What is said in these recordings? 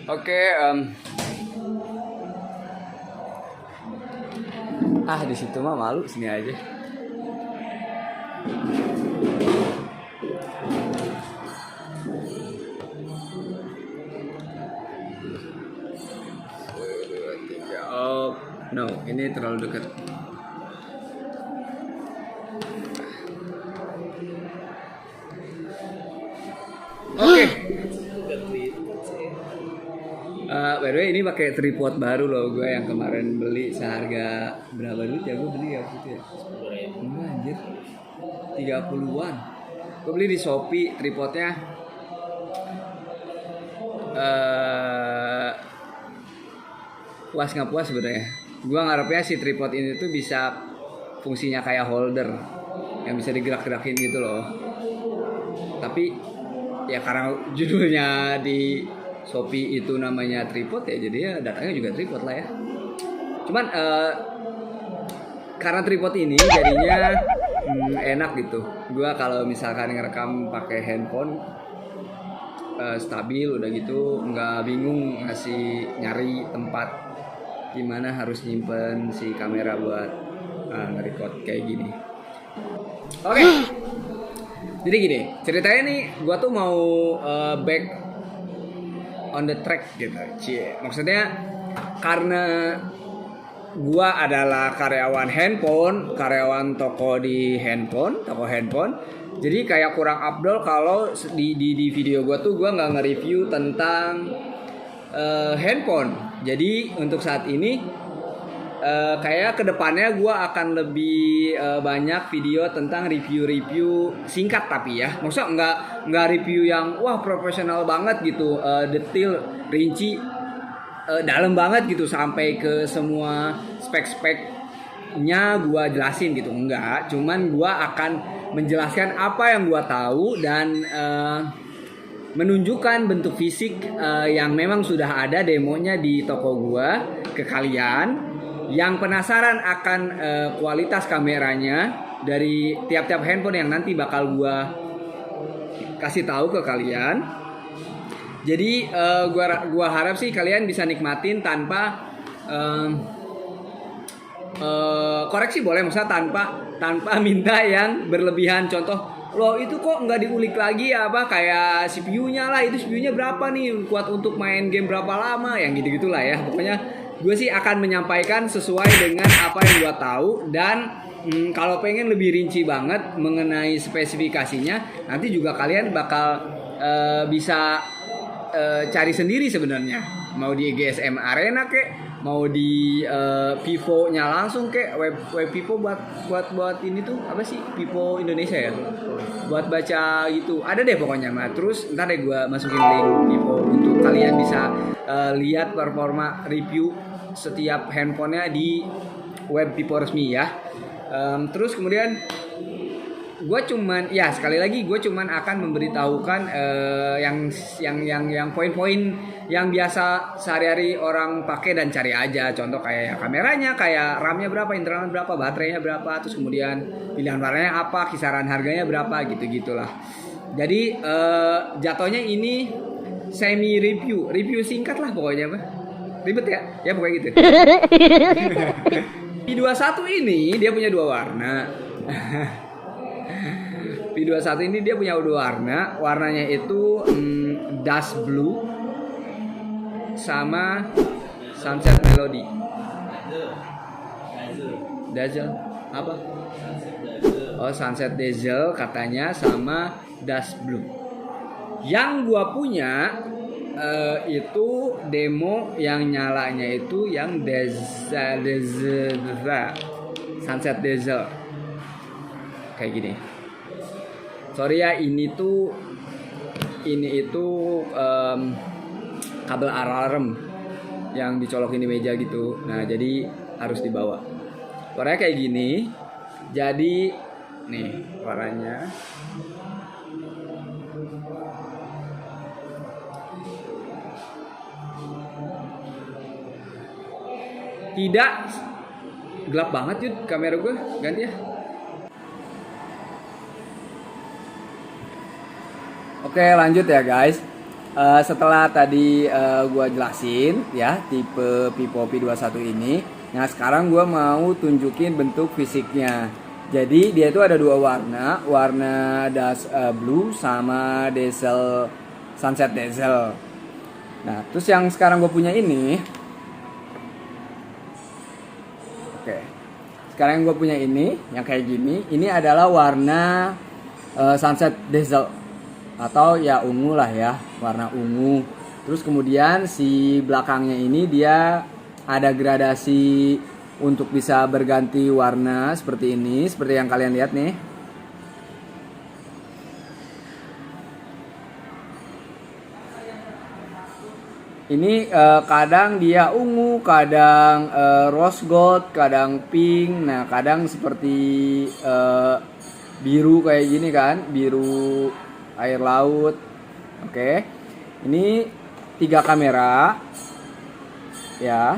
Oke, di situ mah malu, sini aja. Oh, no, ini terlalu dekat. Oke. By the way, ini pakai tripod baru loh, gue yang kemarin beli seharga berapa duit ya, gue beli ya gitu ya. Enggak anjir, 30-an. Gue beli di Shopee tripodnya. Puas nggak puas sebenarnya. Gue ngarepnya si tripod ini tuh bisa fungsinya kayak holder yang bisa digerak-gerakin gitu loh. Tapi ya karena judulnya di Shopee itu namanya tripod ya, jadi ya datangnya juga tripod lah ya. Cuman karena tripod ini jadinya enak gitu. Gua kalau misalkan ngerekam pakai handphone stabil udah gitu, nggak bingung ngasih nyari tempat gimana harus nyimpen si kamera buat nge-record kayak gini. Oke. Jadi gini, ceritanya nih gua tuh mau back on the track gitu. Maksudnya karena gua adalah karyawan handphone, karyawan toko handphone. Jadi kayak kurang afdol kalau di video gua tuh gua nggak nge-review tentang handphone. Jadi untuk saat ini kayak kedepannya gue akan lebih banyak video tentang review singkat tapi ya, maksudnya nggak review yang wah profesional banget gitu, detail, rinci, dalam banget gitu sampai ke semua spek-speknya gue jelasin gitu, enggak. Cuman gue akan menjelaskan apa yang gue tahu dan menunjukkan bentuk fisik yang memang sudah ada demonya di toko gue ke kalian yang penasaran akan kualitas kameranya dari tiap-tiap handphone yang nanti bakal gua kasih tahu ke kalian. Jadi gua harap sih kalian bisa nikmatin tanpa koreksi boleh, maksudnya tanpa minta yang berlebihan. Contoh, loh itu kok nggak diulik lagi ya, apa kayak CPU-nya lah, itu CPU-nya berapa nih, kuat untuk main game berapa lama, yang gitu-gitulah ya. Pokoknya gue sih akan menyampaikan sesuai dengan apa yang gue tahu. Dan kalau pengen lebih rinci banget mengenai spesifikasinya, nanti juga kalian bakal bisa cari sendiri sebenarnya. Mau di GSM Arena kek, mau di Vivo-nya langsung kek, web Vivo buat ini tuh apa sih, Vivo Indonesia ya, buat baca gitu. Ada deh pokoknya mah. Terus ntar deh gue masukin link Vivo untuk kalian bisa lihat performa review setiap handphonenya di web Vivo resmi ya. Terus kemudian gue cuman ya sekali lagi gue cuman akan memberitahukan yang poin-poin yang biasa sehari-hari orang pakai dan cari aja. Contoh kayak kameranya, kayak RAM-nya berapa, internalnya berapa, baterainya berapa, terus kemudian pilihan warnanya apa, kisaran harganya berapa, gitu-gitulah. Jadi jatuhnya ini semi review singkat lah pokoknya mah. Ribet ya pokoknya gitu. P21 ini dia punya dua warna. P21 ini dia punya dua warna. Warnanya itu dust blue sama sunset melody. Dazzle apa? Oh, sunset dazzle katanya, sama dust blue. Yang gua punya itu demo yang nyalanya itu yang sunset dazzle kayak gini. Sorry ya, ini itu kabel alarm yang dicolokin di meja gitu. Nah jadi harus dibawa. Warnanya kayak gini. Jadi nih warnanya. Tidak gelap banget yuk kamera gue, ganti ya. Oke lanjut ya guys. setelah tadi gua jelasin ya tipe Vivo V21 ini, nah sekarang gua mau tunjukin bentuk fisiknya. Jadi dia itu ada dua warna, warna dust blue sama diesel sunset diesel. Nah terus yang sekarang gue punya ini, oke, sekarang yang gue punya ini yang kayak gini, ini adalah warna sunset diesel atau ya ungu lah ya, warna ungu. Terus kemudian si belakangnya ini dia ada gradasi untuk bisa berganti warna seperti ini, seperti yang kalian lihat nih. Ini kadang dia ungu, kadang rose gold, kadang pink, nah kadang seperti biru kayak gini kan, biru air laut. Oke, ini 3 kamera, ya,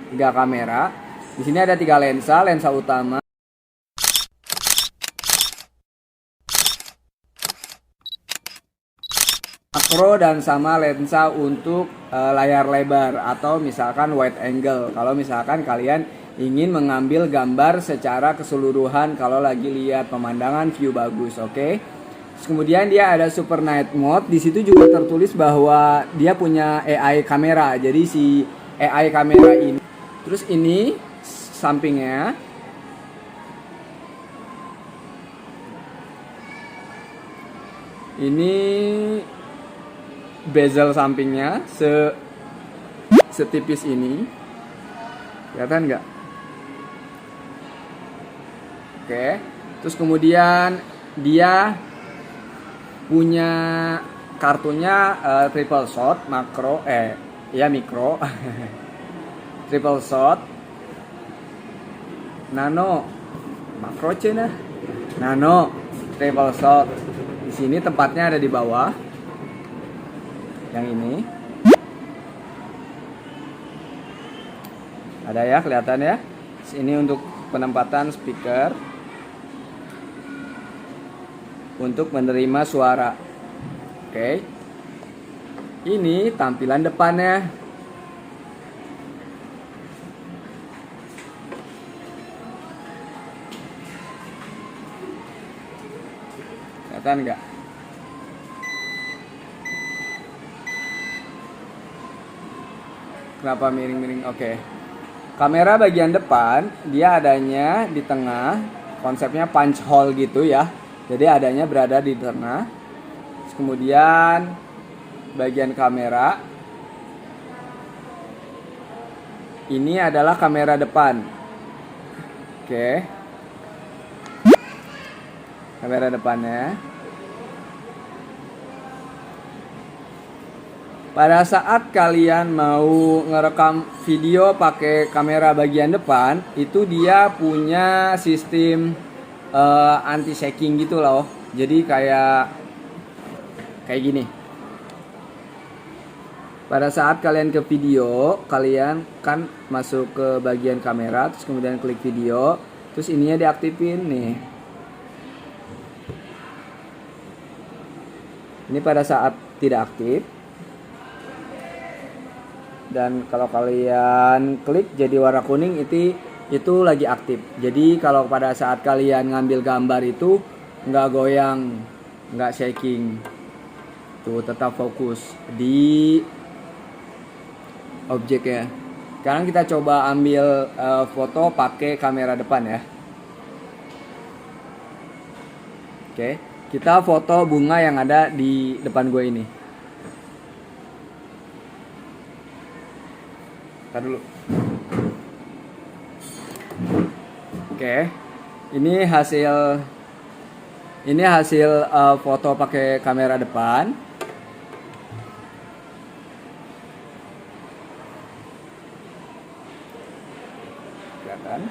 3 kamera. Di sini ada 3 lensa, lensa utama, makro, dan sama lensa untuk layar lebar atau misalkan wide angle kalau misalkan kalian ingin mengambil gambar secara keseluruhan kalau lagi lihat pemandangan view bagus. Oke. Terus kemudian dia ada super night mode. Di situ juga tertulis bahwa dia punya AI kamera. Jadi si AI kamera ini, terus ini sampingnya, ini bezel sampingnya setipis ini, kelihatan nggak? Oke, terus kemudian dia punya kartunya triple shot makro, ya mikro, triple shot, nano, makro cina, nano, triple shot. Di sini tempatnya ada di bawah. Yang ini ada ya, kelihatan ya. Ini untuk penempatan speaker untuk menerima suara. Oke. Ini tampilan depannya. Kelihatan nggak? Kenapa miring-miring? Oke. Kamera bagian depan dia adanya di tengah, konsepnya punch hole gitu ya. Jadi adanya berada di tengah. Terus kemudian bagian kamera ini adalah kamera depan. Oke. Kamera depannya. Pada saat kalian mau ngerekam video pakai kamera bagian depan, itu dia punya sistem anti shaking gitu loh. Jadi kayak gini. Pada saat kalian ke video, kalian kan masuk ke bagian kamera, terus kemudian klik video, terus ininya diaktifin nih. Ini pada saat tidak aktif. Dan kalau kalian klik jadi warna kuning, itu lagi aktif. Jadi kalau pada saat kalian ngambil gambar itu nggak goyang, nggak shaking, tuh tetap fokus di objek ya. Sekarang kita coba ambil foto pakai kamera depan ya. Oke, kita foto bunga yang ada di depan gue ini. Ntar dulu. Oke, ini hasil foto pakai kamera depan. Kelihatan?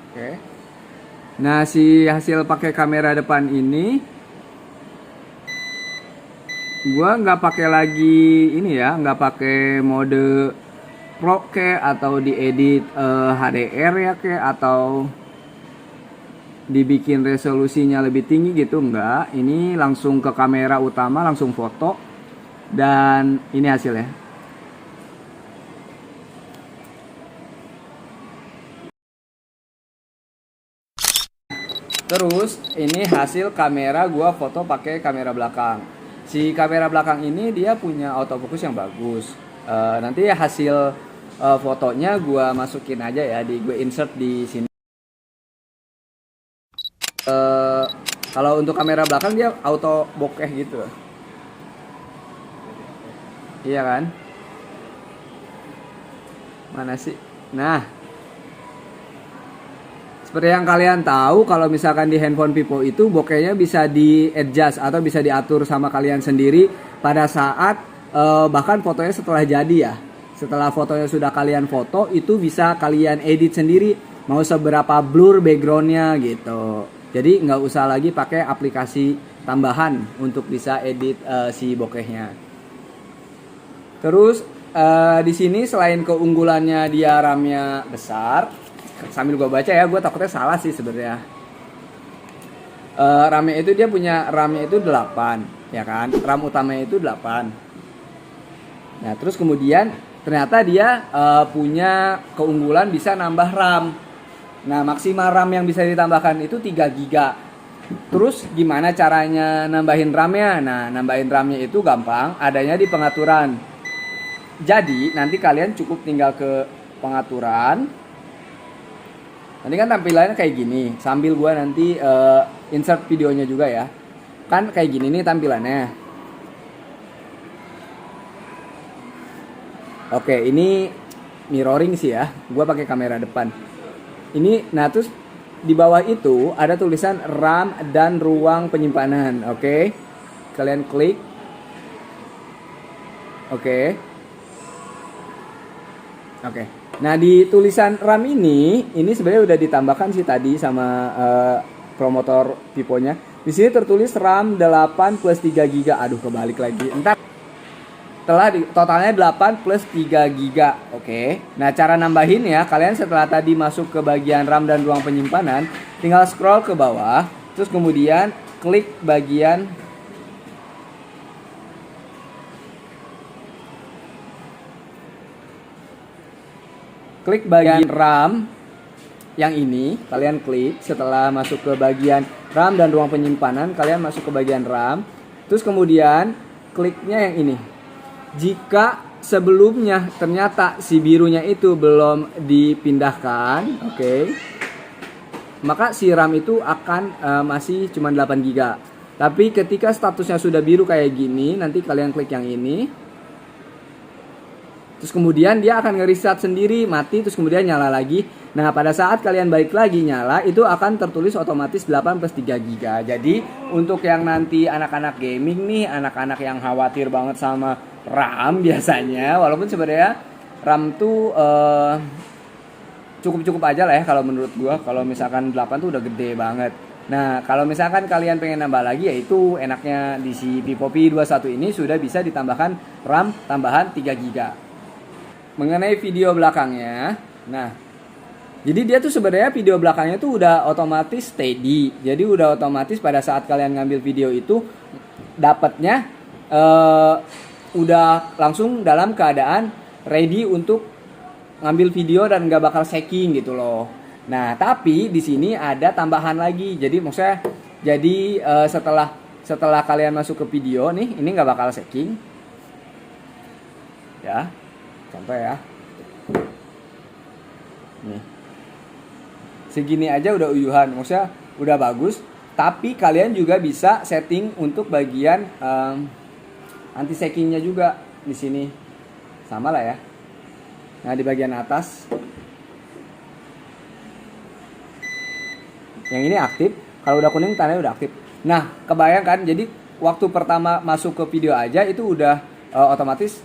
Oke. Nah, si hasil pakai kamera depan ini gua nggak pakai lagi ini ya, nggak pakai mode Pro ke, atau diedit HDR ya ke, atau dibikin resolusinya lebih tinggi gitu, enggak. Ini langsung ke kamera utama, langsung foto, dan ini hasilnya. Terus ini hasil kamera gua foto pakai kamera belakang. Si kamera belakang ini dia punya autofocus yang bagus. Nanti hasil fotonya gua masukin aja ya, gue insert di sini. Kalau untuk kamera belakang dia auto bokeh gitu. Iya kan? Mana sih? Nah, seperti yang kalian tahu, kalau misalkan di handphone Vivo itu bokehnya bisa di adjust atau bisa diatur sama kalian sendiri pada saat bahkan fotonya setelah jadi ya. Setelah fotonya sudah kalian foto, itu bisa kalian edit sendiri mau seberapa blur backgroundnya gitu. Jadi nggak usah lagi pakai aplikasi tambahan untuk bisa edit si bokehnya. Terus di sini selain keunggulannya dia RAM-nya besar, sambil gue baca ya, gue takutnya salah sih sebenarnya. RAM-nya itu dia punya RAM-nya itu 8, ya kan? RAM utamanya itu 8. Nah, terus kemudian ternyata dia punya keunggulan bisa nambah RAM. Nah, maksimal RAM yang bisa ditambahkan itu 3 GB. Terus gimana caranya nambahin RAM-nya? Nah, nambahin RAM-nya itu gampang, adanya di pengaturan. Jadi, nanti kalian cukup tinggal ke pengaturan. Nanti kan tampilannya kayak gini. Sambil gua nanti insert videonya juga ya. Kan kayak gini nih tampilannya. Oke, ini mirroring sih ya. Gua pakai kamera depan. Ini, nah terus di bawah itu ada tulisan RAM dan ruang penyimpanan. Oke. Kalian klik. Oke. Nah, di tulisan RAM ini sebenarnya udah ditambahkan sih tadi sama promotor Vivo-nya. Di sini tertulis RAM 8 plus 3 GB. Aduh, kebalik lagi. Entar totalnya 8 plus 3 GB. Oke. Nah, cara nambahin ya, kalian setelah tadi masuk ke bagian RAM dan ruang penyimpanan, tinggal scroll ke bawah, terus kemudian klik bagian RAM yang ini, kalian klik. Setelah masuk ke bagian RAM dan ruang penyimpanan, kalian masuk ke bagian RAM. Terus kemudian kliknya yang ini. Jika sebelumnya ternyata si birunya itu belum dipindahkan, oke, maka si RAM itu akan masih cuma 8 GB. Tapi ketika statusnya sudah biru kayak gini, nanti kalian klik yang ini. Terus kemudian dia akan nge-reset sendiri, mati, terus kemudian nyala lagi. Nah, pada saat kalian balik lagi nyala, itu akan tertulis otomatis 8 plus 3 GB. Jadi, untuk yang nanti anak-anak gaming nih, anak-anak yang khawatir banget sama RAM biasanya, walaupun sebenarnya RAM tuh cukup-cukup aja lah ya kalau menurut gua. Kalau misalkan 8 tuh udah gede banget. Nah, kalau misalkan kalian pengen nambah lagi, yaitu enaknya di si Vivo V21 ini sudah bisa ditambahkan RAM tambahan 3 GB. Mengenai video belakangnya, nah, jadi dia tuh sebenarnya video belakangnya tuh udah otomatis steady. Jadi udah otomatis pada saat kalian ngambil video itu dapatnya udah langsung dalam keadaan ready untuk ngambil video dan nggak bakal shaking gitu loh. Nah, tapi di sini ada tambahan lagi. Jadi maksudnya, jadi setelah kalian masuk ke video nih, ini nggak bakal shaking. Ya. Contoh ya, nih segini aja udah uyuhan, maksudnya udah bagus. Tapi kalian juga bisa setting untuk bagian anti shackingnya juga di sini, sama lah ya. Nah, di bagian atas yang ini aktif, kalau udah kuning tandanya udah aktif. Nah, kebayang kan, jadi waktu pertama masuk ke video aja itu udah otomatis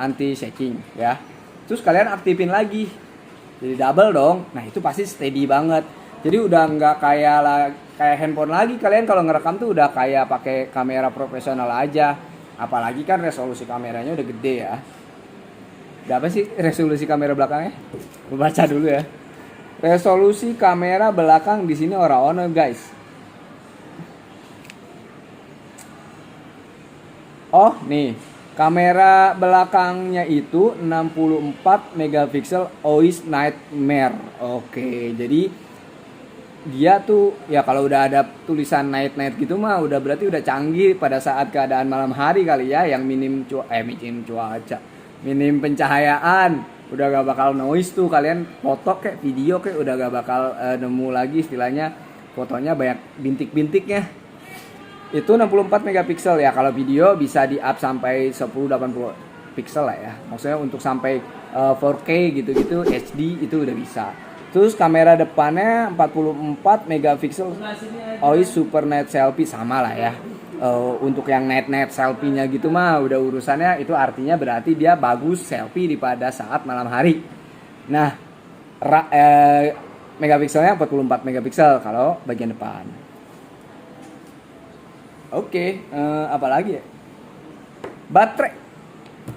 anti shaking ya. Terus kalian aktifin lagi, jadi double dong. Nah, itu pasti steady banget. Jadi udah nggak kayak handphone lagi. Kalian kalau ngerekam tuh udah kayak pakai kamera profesional aja. Apalagi kan resolusi kameranya udah gede ya. Berapa sih resolusi kamera belakangnya? Gue baca dulu ya. Resolusi kamera belakang di sini ora-ono guys. Oh, nih. Kamera belakangnya itu 64 megapiksel OIS Nightmare. Oke, jadi dia tuh ya kalau udah ada tulisan night gitu mah udah berarti udah canggih pada saat keadaan malam hari kali ya, yang minim cuaca, minim pencahayaan, udah gak bakal noise tuh, kalian foto kayak video kayak udah gak bakal nemu lagi istilahnya fotonya banyak bintik-bintiknya. Itu 64 megapiksel ya, kalau video bisa di up sampai 1080 piksel lah ya, maksudnya untuk sampai 4K gitu-gitu HD itu udah bisa. Terus kamera depannya 44 megapiksel OIS Super Night Selfie, sama lah ya. Untuk yang night selfie-nya gitu mah udah urusannya, itu artinya berarti dia bagus selfie di pada saat malam hari. Nah, megapikselnya 44 megapiksel kalau bagian depan. Oke, apa lagi ya? Baterai.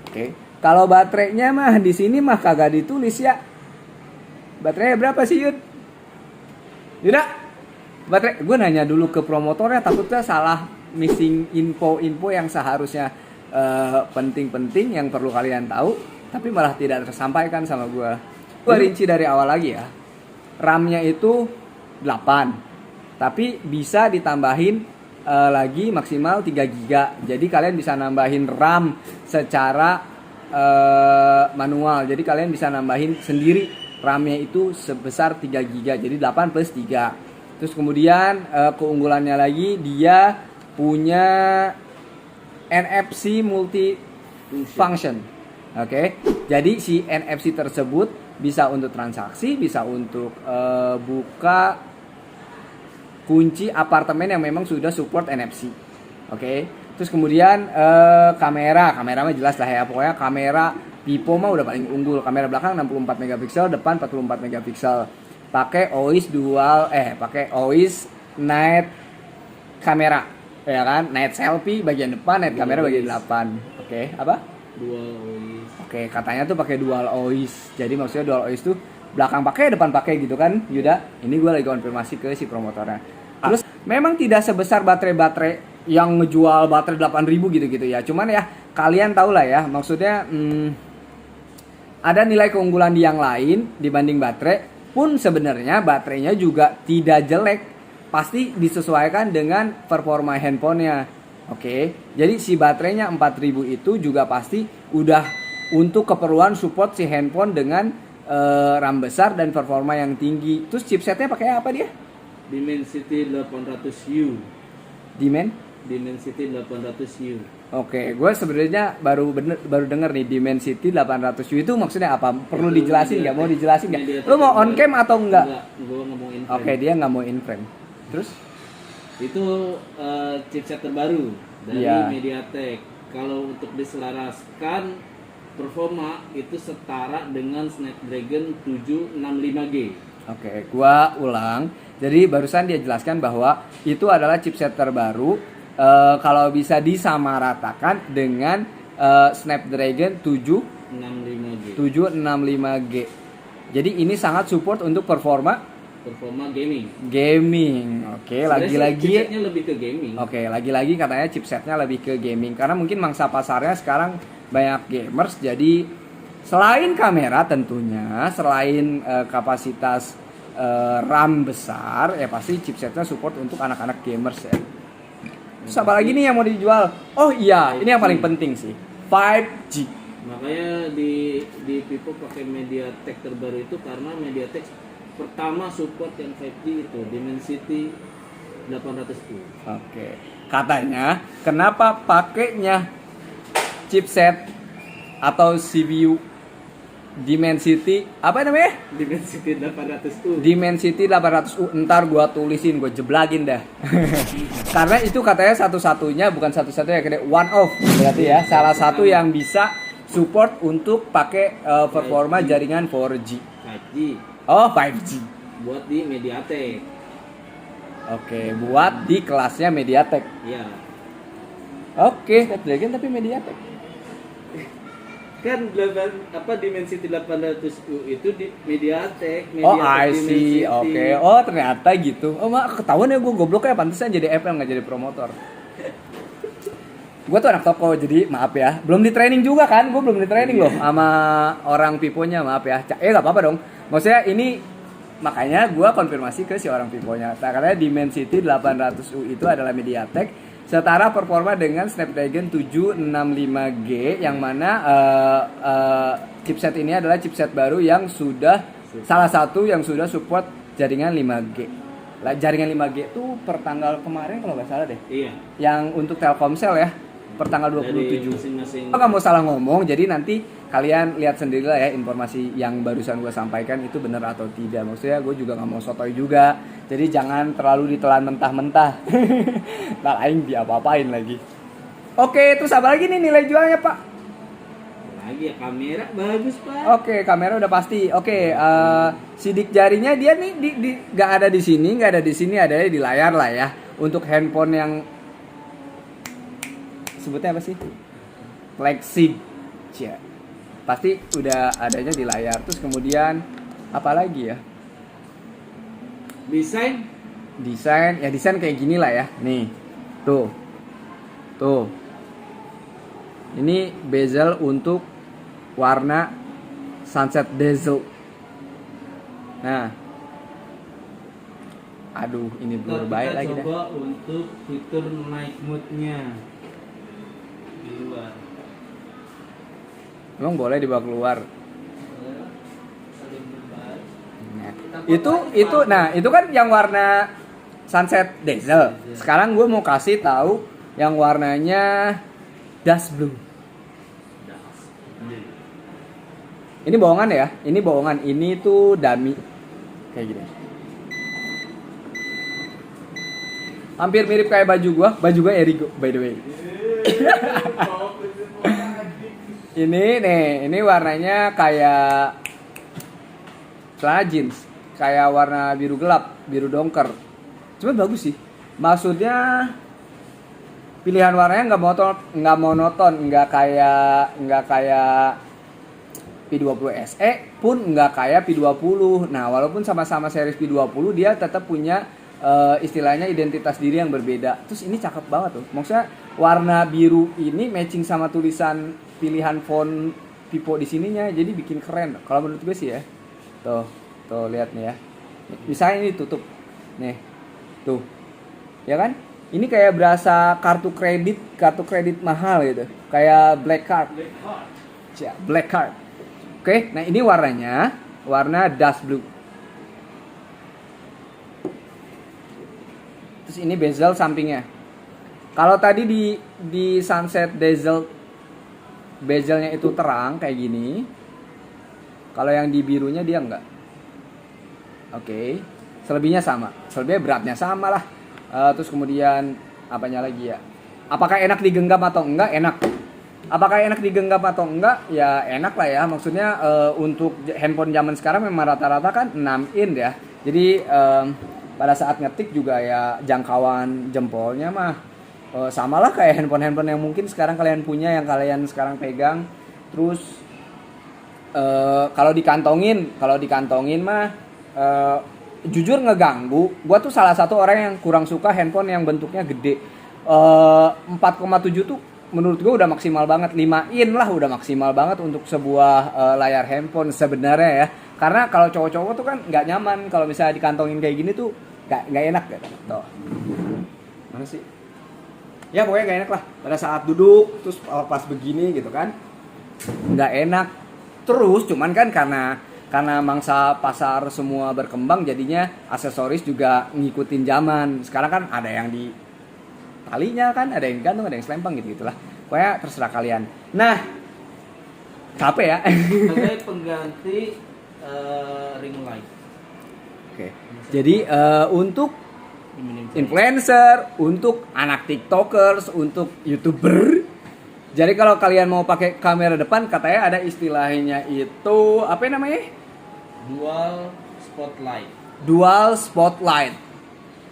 Oke, kalau baterainya mah di sini mah kagak ditulis ya. Baterainya berapa sih Yud? Yuda, baterai. Gue nanya dulu ke promotornya, takutnya salah missing info yang seharusnya penting-penting yang perlu kalian tahu, tapi malah tidak tersampaikan sama gue. Gue rinci dari awal lagi ya. RAM-nya itu 8, tapi bisa ditambahin lagi maksimal 3 GB. Jadi kalian bisa nambahin RAM secara manual. Jadi kalian bisa nambahin sendiri RAM-nya itu sebesar 3 GB, jadi 8 plus 3. Terus kemudian keunggulannya lagi, dia punya NFC multi function. Oke. Jadi si NFC tersebut bisa untuk transaksi, bisa untuk buka kunci apartemen yang memang sudah support NFC. Oke. Terus kemudian kamera mah jelas lah ya, pokoknya kamera Vivo mah udah paling unggul. Kamera belakang 64 megapiksel, depan 44 megapiksel. Pakai OIS pakai OIS night kamera. Ya kan? Night selfie bagian depan, night kamera bagian 8. Oke, apa? Dual OIS. Oke, katanya tuh pakai dual OIS. Jadi maksudnya dual OIS tuh belakang pakai, depan pakai gitu kan, Yuda? Ini gue lagi konfirmasi ke si promotornya. Terus memang tidak sebesar baterai yang ngejual baterai 8.000 gitu-gitu ya. Cuman ya kalian tahu lah ya, maksudnya ada nilai keunggulan di yang lain dibanding baterai, pun sebenarnya baterainya juga tidak jelek, pasti disesuaikan dengan performa handphonenya. Oke, jadi si baterainya 4000 itu juga pasti udah untuk keperluan support si handphone dengan RAM besar dan performa yang tinggi. Terus chipsetnya pakai apa dia? Dimensity 800U. Dimensity 800U. Oke, gue sebenarnya baru denger nih Dimensity 800U itu maksudnya apa? Perlu dijelasin nggak? Mau dijelasin nggak? Lu mau on cam atau enggak? Gue nggak mau in frame. Oke, dia nggak mau in frame. Terus? Itu chipset terbaru dari MediaTek. Kalau untuk diselaraskan performa itu setara dengan Snapdragon 765G. Oke, gua ulang. Jadi barusan dia jelaskan bahwa itu adalah chipset terbaru. Kalau bisa disamaratakan dengan Snapdragon 765G. Jadi ini sangat support untuk performa gaming. Oke, lagi-lagi chipsetnya lebih ke gaming. Oke, lagi-lagi katanya chipsetnya lebih ke gaming karena mungkin mangsa pasarnya sekarang banyak gamers. Jadi selain kamera tentunya, selain kapasitas RAM besar, ya pasti chipsetnya support untuk anak-anak gamers ya. Terus apa lagi nih yang mau dijual? Oh iya, 5G. Ini yang paling penting sih, 5G. Makanya di Vivo pakai MediaTek terbaru itu karena MediaTek pertama support yang 5G itu Dimensity 800U. Oke. Katanya kenapa pakainya chipset atau CPU Dimensity apa namanya? Dimensity 800U. Dimensity 800U. Ntar gua tulisin, gua jeblagin dah. Karena itu katanya satu-satunya, bukan satu-satunya, kayak one of berarti ya, salah satu yang bisa support untuk pakai performa jaringan 4G. 5G. Oh, 5G. Buat di MediaTek. Oke, buat di kelasnya MediaTek. Iya. Oke, Snapdragon tapi MediaTek. kan Dimensity 800U itu di MediaTek. Oh, I see. Dimensity. Oke. Oh, ternyata gitu. Oh, mak ketahuan ya gue goblok ya, pantesan jadi FM nggak jadi promotor. Gue tuh anak toko, jadi maaf ya. Belum di training juga kan? Gue belum di training loh sama orang piponya, maaf ya. Nggak apa-apa dong. Maksudnya ini makanya gue konfirmasi ke si orang piponya. Katanya Dimensity 800U itu adalah MediaTek setara performa dengan Snapdragon 765G yang mana chipset ini adalah chipset baru yang sudah salah satu yang sudah support jaringan 5G. Lah, jaringan 5G itu per tanggal kemarin kalau nggak salah deh. Iya. Yang untuk Telkomsel ya per tanggal 27. Dari masing-masing. Oh, nggak mau salah ngomong, jadi nanti kalian lihat sendiri lah ya informasi yang barusan gue sampaikan itu benar atau tidak. Maksudnya gue juga nggak mau sotoy juga, jadi jangan terlalu ditelan mentah-mentah. Ntar aing diapa-apain lagi. Oke, terus apa lagi nih nilai jualnya pak? Lagi ya kamera bagus pak. Oke, kamera udah pasti. Oke, sidik jarinya dia nih nggak ada di sini, nggak ada di sini, ada di layar lah ya. Untuk handphone yang sebutnya apa sih? Flagship. Ya. Pasti udah adanya di layar. Terus kemudian apa lagi ya? Desain kayak gini lah ya. Nih. Tuh. Ini bezel untuk warna sunset bezel. Nah. Aduh, ini blur baik lagi dah. Coba untuk fitur night mode-nya di luar. Emang boleh dibawa keluar. Nah, itu kan yang warna sunset diesel. Sekarang gue mau kasih tahu yang warnanya dust blue. Ini bohongan ya? Ini bohongan. Ini tuh dummy kayak gini. Hampir mirip kayak baju gue Erigo by the way. Ini warnanya kayak celana jeans, kayak warna biru gelap, biru dongker. Cuma bagus sih. Maksudnya pilihan warnanya nggak monoton, nggak kayak P20 SE pun nggak kayak P20. Nah, walaupun sama-sama series P20 dia tetap punya istilahnya identitas diri yang berbeda. Terus ini cakep banget tuh. Maksudnya warna biru ini matching sama tulisan pilihan font Vivo di sininya, jadi bikin keren. Kalau menurut gue sih ya. Tuh lihat nih ya. Misalnya ini tutup. Nih. Tuh. Ya kan? Ini kayak berasa kartu kredit mahal gitu. Kayak black card. Black card. Oke, nah ini warna dust blue. Terus ini bezel sampingnya. Kalau tadi di sunset bezelnya itu terang kayak gini. Kalau yang di birunya dia enggak. Oke. Selebihnya sama. Selebihnya beratnya sama lah. Terus kemudian apanya lagi ya? Apakah enak digenggam atau enggak? Enak. Apakah enak digenggam atau enggak? Ya enak lah ya. Maksudnya untuk handphone zaman sekarang memang rata-rata kan 6 in ya. Jadi pada saat ngetik juga ya jangkauan jempolnya mah sama lah kayak handphone yang mungkin sekarang kalian punya, yang kalian sekarang pegang. Terus kalau dikantongin mah jujur ngeganggu. Gua tuh salah satu orang yang kurang suka handphone yang bentuknya gede. 4,7 tuh menurut gue udah maksimal banget. 5 in lah udah maksimal banget untuk sebuah layar handphone sebenarnya ya. Karena kalau cowok-cowok tuh kan nggak nyaman kalau misalnya dikantongin kayak gini tuh nggak enak gitu. Tuh. Mana sih? Ya pokoknya nggak enak lah pada saat duduk terus pas begini gitu kan. Nggak enak. Terus cuman kan karena mangsa pasar semua berkembang jadinya aksesoris juga ngikutin zaman. Sekarang kan ada yang di talinya kan, ada yang gantung, ada yang selempang gitu-gitulah. Pokoknya terserah kalian. Nah, capek ya. Sebagai pengganti ring light. Oke. Jadi untuk influencer, untuk anak TikTokers, untuk YouTuber. Jadi kalau kalian mau pakai kamera depan katanya ada istilahnya itu apa namanya? Dual spotlight. Dual spotlight.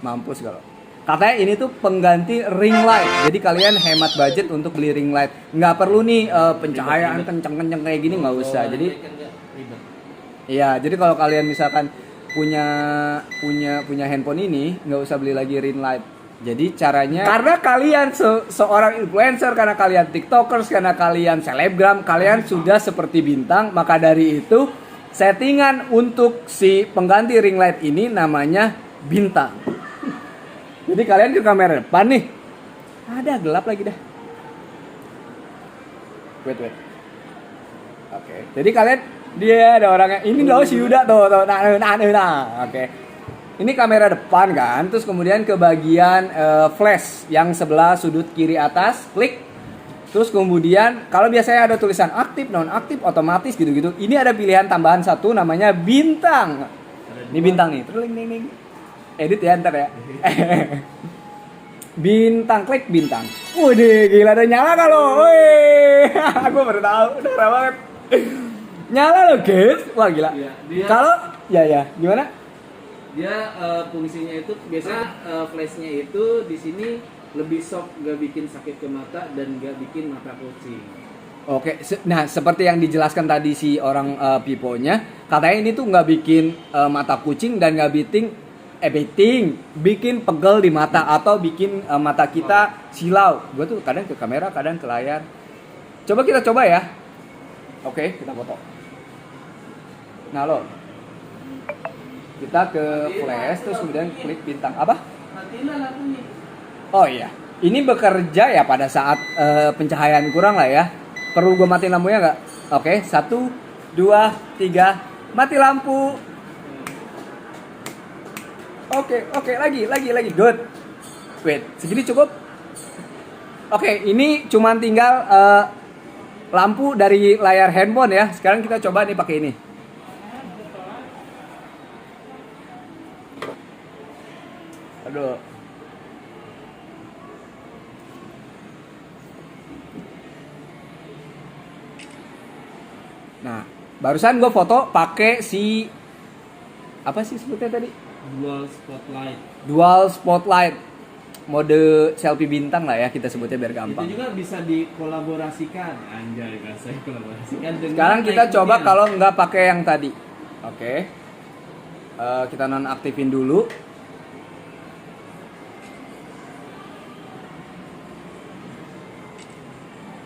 Mampus kalau. Katanya ini tuh pengganti ring light. Jadi kalian hemat budget untuk beli ring light. Nggak perlu nih pencahayaan kenceng-kenceng kayak gini, nggak usah. Jadi iya, jadi kalau kalian misalkan punya handphone ini, nggak usah beli lagi ring light. Jadi caranya, karena kalian seorang influencer, karena kalian tiktokers, karena kalian selebgram, kalian sudah seperti bintang. Maka dari itu settingan untuk si pengganti ring light ini namanya bintang. Jadi kalian ke kamera depan nih, ada gelap lagi dah. Wait. Oke. Jadi kalian, dia ada orangnya. Ini loh si Yuda tuh. Nah. Oke. Ini kamera depan kan, terus kemudian ke bagian flash yang sebelah sudut kiri atas, klik. Terus kemudian kalau biasanya ada tulisan aktif, non aktif, otomatis gitu-gitu. Ini ada pilihan tambahan satu namanya bintang. Ini bintang nih. Terling. Edit ya ntar ya. Bintang, klik bintang. Waduh, gila, ada nyala gak lo? Wih, aku baru tahu, udah banget. Nyala lo guys, wah gila. Ya, Kalau ya gimana? Dia fungsinya itu biasa flashnya itu di sini lebih soft, gak bikin sakit ke mata dan gak bikin mata kucing. Oke, nah seperti yang dijelaskan tadi si orang piponya, katanya ini tuh nggak bikin mata kucing dan nggak bikin pegel di mata atau bikin mata kita silau. Gue tuh kadang ke kamera, kadang ke layar. Kita coba ya. Oke, kita foto. Nah lo, kita ke flash terus kemudian klik bintang apa? Matilah lampunya. Oh iya, ini bekerja ya pada saat pencahayaan kurang lah ya. Perlu gue matiin lampunya nggak? Oke, 1, 2, 3, mati lampu. Oke, lagi, good. Wait, segini cukup? Oke, ini cuman tinggal lampu dari layar handphone ya. Sekarang kita coba nih pakai ini. Aduh. Nah, barusan gue foto pakai si apa sih sebutnya tadi? Dual spotlight. Mode selfie bintang lah ya kita sebutnya biar gampang. Itu juga bisa dikolaborasikan. Anjay, bahasa kolaborasikan. Sekarang kita coba kalau nggak pakai yang tadi. Oke. Kita nonaktifin dulu.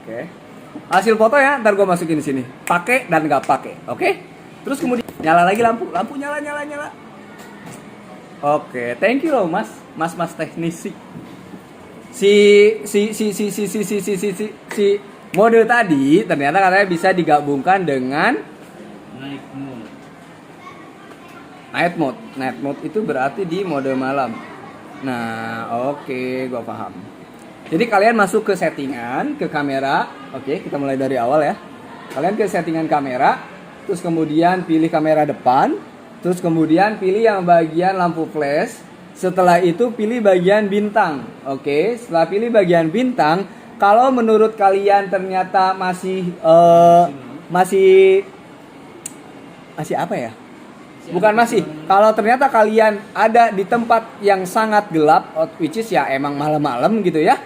Oke. Hasil foto ya, ntar gue masukin di sini. Pakai dan nggak pakai, oke? Terus kemudian nyala lagi lampu nyala. Oke, thank you loh mas teknisi. Si mode tadi ternyata katanya bisa digabungkan dengan night mode itu berarti di mode malam. Nah, oke, gue paham. Jadi kalian masuk ke settingan, ke kamera. Oke, kita mulai dari awal ya. Kalian ke settingan kamera, terus kemudian pilih kamera depan, terus kemudian pilih yang bagian lampu flash. Setelah itu pilih bagian bintang. Oke, setelah pilih bagian bintang, kalau menurut kalian ternyata masih apa ya? Bukan masih. Kalau ternyata kalian ada di tempat yang sangat gelap, which is ya emang malam-malam gitu ya.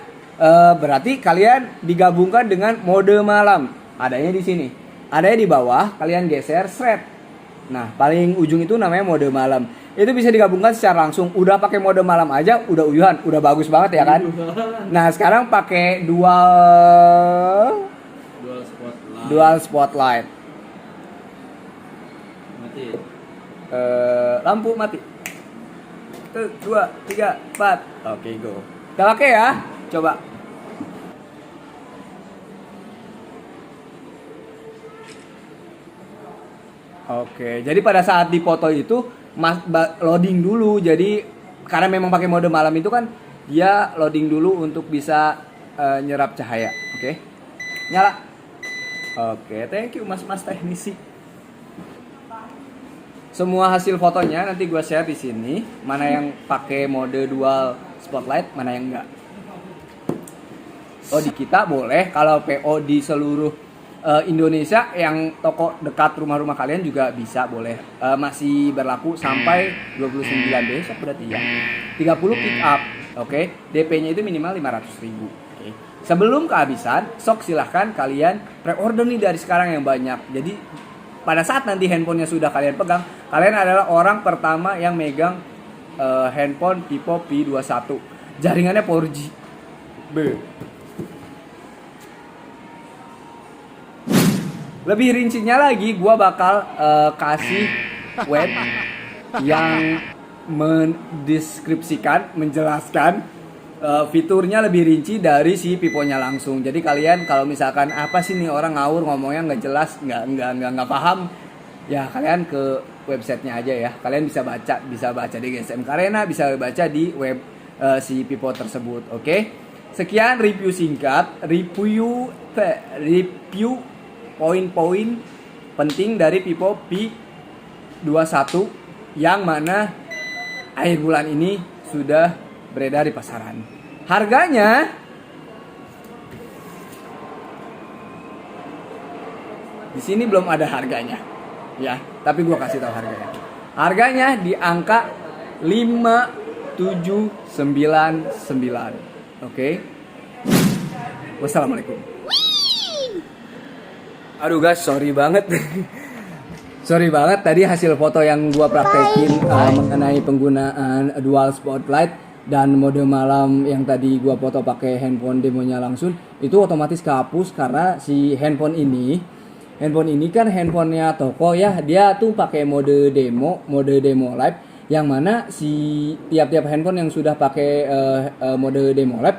Berarti kalian digabungkan dengan mode malam. Adanya di sini. Adanya di bawah, kalian geser thread. Nah, paling ujung itu namanya mode malam. Itu bisa digabungkan secara langsung. Udah pakai mode malam aja udah uyuhan, udah bagus banget ya kan? Nah, sekarang pakai dual spotlight. Mati. Lampu mati. 1, 2, 3, 4. Oke, go. Kita pakai ya. Coba. Oke, jadi pada saat dipoto itu loading dulu. Jadi karena memang pakai mode malam itu kan dia loading dulu untuk bisa nyerap cahaya. Oke. Nyala. Oke, thank you mas teknisi. Semua hasil fotonya nanti gue share di sini. Mana yang pakai mode dual spotlight, mana yang enggak. Oh, di kita boleh. Kalau PO di seluruh Indonesia yang toko dekat rumah-rumah kalian juga bisa, boleh. Masih berlaku sampai 29 besok berarti ya. 30 pick up. Oke, DP-nya itu minimal 500.000. Oke. Sebelum kehabisan, sok silahkan kalian pre-order nih dari sekarang yang banyak. Jadi pada saat nanti handphonenya sudah kalian pegang, kalian adalah orang pertama yang megang handphone Vivo P21. Jaringannya 4G. Lebih rincinya lagi, gua bakal kasih web yang mendeskripsikan, menjelaskan fiturnya lebih rinci dari si Vivo-nya langsung. Jadi kalian kalau misalkan apa sih nih orang ngawur ngomongnya nggak jelas, nggak paham, ya kalian ke websitenya aja ya. Kalian bisa baca di GSM Karena, bisa baca di web si Vivo tersebut. Oke, sekian review singkat, review poin-poin penting dari Vivo P21 yang mana akhir bulan ini sudah beredar di pasaran. Harganya di sini belum ada harganya, ya. Tapi gua kasih tahu harganya. Harganya di angka 5799. Oke. Wassalamualaikum. Aduh guys, sorry banget. Sorry banget tadi hasil foto yang gua praktekin mengenai penggunaan dual spotlight dan mode malam yang tadi gua foto pakai handphone demonya langsung itu otomatis kehapus karena si handphone ini kan handphonenya toko ya, dia tuh pakai mode demo live, yang mana si tiap-tiap handphone yang sudah pakai mode demo live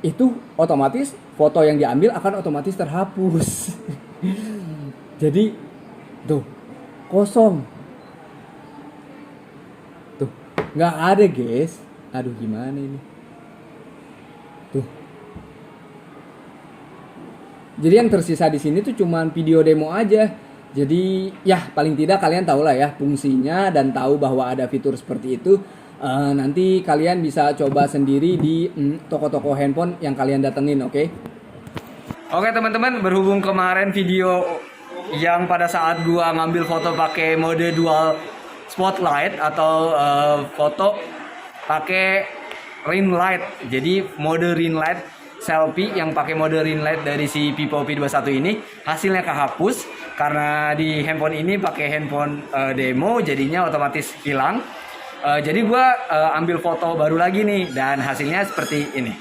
itu otomatis foto yang diambil akan otomatis terhapus. Jadi tuh kosong, tuh nggak ada guys. Aduh gimana ini tuh. Jadi yang tersisa di sini tuh cuman video demo aja. Jadi ya paling tidak kalian tahu lah ya fungsinya dan tahu bahwa ada fitur seperti itu. Nanti kalian bisa coba sendiri di toko-toko handphone yang kalian datengin. Oke teman-teman, berhubung kemarin video yang pada saat gua ngambil foto pakai mode dual spotlight atau foto pakai ring light. Jadi mode ring light selfie yang pakai mode ring light dari si Vivo P21 ini hasilnya kehapus karena di handphone ini pakai handphone demo, jadinya otomatis hilang. Jadi gua ambil foto baru lagi nih dan hasilnya seperti ini.